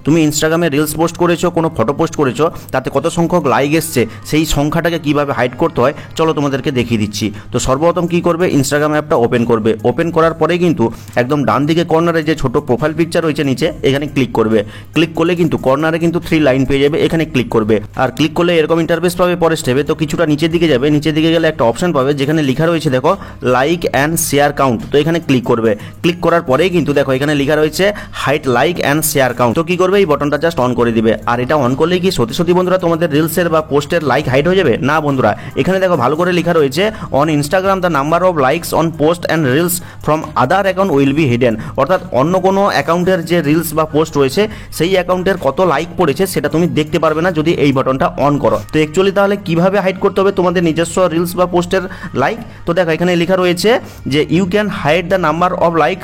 তুমি ইনস্টাগ্রামে reels post করেছো, কোনো ফটো পোস্ট করেছো, তাতে কত সংখ্যক লাইক এসছে সেই সংখ্যাটাকে কিভাবে হাইড করতে হয় চলো তোমাদেরকে দেখিয়ে দিচ্ছি। তো সর্বপ্রথম কি করবে, ইনস্টাগ্রাম অ্যাপটা ওপেন করবে। ওপেন করার পরেই কিন্তু একদম ডান দিকে কর্নারে যে ছোট প্রোফাইল পিকচার রয়েছে নিচে, এখানে ক্লিক করবে। ক্লিক করলে কিন্তু কর্নারে কিন্তু 3 লাইন পেয়ে যাবে, এখানে ক্লিক করবে। আর ক্লিক করলে এরকম ইন্টারফেস পাবে পরের স্টেপে। তো কিছুটা নিচের দিকে যাবে, নিচের দিকে গেলে একটা অপশন পাবে যেখানে লেখা রয়েছে দেখো লাইক অ্যান্ড শেয়ার কাউন্ট। তো এখানে ক্লিক করবে। ক্লিক করার পরেই কিন্তু দেখো এখানে লেখা রয়েছে hide like and share count. তো কি করবে, এই বাটনটা জাস্ট অন করে দিবে। আর এটা অন করলেই কি সত্যি সত্যি বন্ধুরা তোমাদের রিলসের বা পোস্টের লাইক হাইড হয়ে যাবে? না বন্ধুরা, এখানে দেখো ভালো করে লেখা রয়েছে on Instagram the number of likes on post and reels from other account will be hidden. অর্থাৎ অন্য কোনো অ্যাকাউন্টের যে রিলস বা পোস্ট রয়েছে সেই অ্যাকাউন্টের কত লাইক পড়েছে সেটা তুমি দেখতে পারবে না যদি এই বাটনটা অন করো। তো অ্যাকচুয়ালি তাহলে কিভাবে হাইড করতে হবে তোমাদের নিজস্ব রিলস বা পোস্টের লাইক? তো দেখো এখানে লেখা রয়েছে যে you can hide the number of like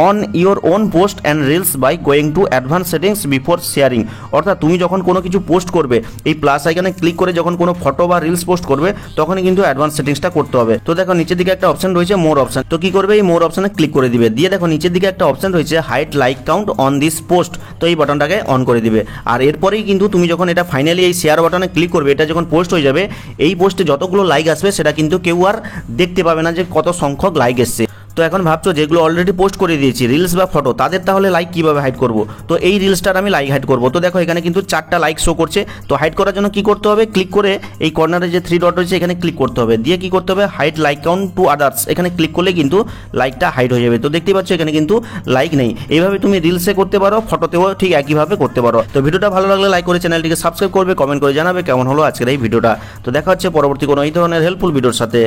on your own post and reels by going to advance settings before sharing. অর্থাৎ তুমি যখন কোনো কিছু পোস্ট করবে, এই প্লাস আইকনে ক্লিক করে যখন কোনো ফটো বা রিলস পোস্ট করবে তখনই কিন্তু অ্যাডভান্স সেটিংসটা করতে হবে। তো দেখো নিচের দিকে একটা অপশন রয়েছে মোর অপশন। তো কি করবে, এই মোর অপশনে ক্লিক করে দিবে। দিয়ে দেখো নিচের দিকে একটা অপশন রয়েছে hide like count on this post. তো এই বাটনটাকে অন করে দিবে। আর এরপরেই কিন্তু তুমি যখন এটা ফাইনালি এই শেয়ার বাটনে ক্লিক করবে, এটা যখন পোস্ট হয়ে যাবে, এই পোস্টে যতগুলো লাইক আসবে সেটা কিন্তু কেউ আর দেখতে পাবে না যে কত সংখ্যক লাইক এসছে। তো এখন ভাবছো যেগুলো অলরেডি পোস্ট করে দিয়েছি রিলস বা ফটো, তাদের তাহলে লাইক কিভাবে হাইড করব? তো এই রিলসটার আমি লাইক হাইড করব। তো দেখো এখানে কিন্তু 4টা লাইক শো করছে। তো হাইড করার জন্য কি করতে হবে, ক্লিক করে এই কর্নারে যে 3 ডট রয়েছে এখানে ক্লিক করতে হবে। দিয়ে কি করতে হবে, hide like count to others, এখানে ক্লিক করলে কিন্তু লাইকটা হাইড হয়ে যাবে। তো দেখতেই পাচ্ছ এখানে কিন্তু লাইক নেই। এইভাবে তুমি রিলসে করতে পারো, ফটোতেও ঠিক একইভাবে করতে পারো। তো ভিডিওটা ভালো লাগলে লাইক করে চ্যানেলটিকে সাবস্ক্রাইব করবে, কমেন্ট করে জানাবে কেমন হলো আজকের এই ভিডিওটা। তো দেখা হচ্ছে পরবর্তী কোনো এই ধরনের হেল্পফুল ভিডিওর সাথে।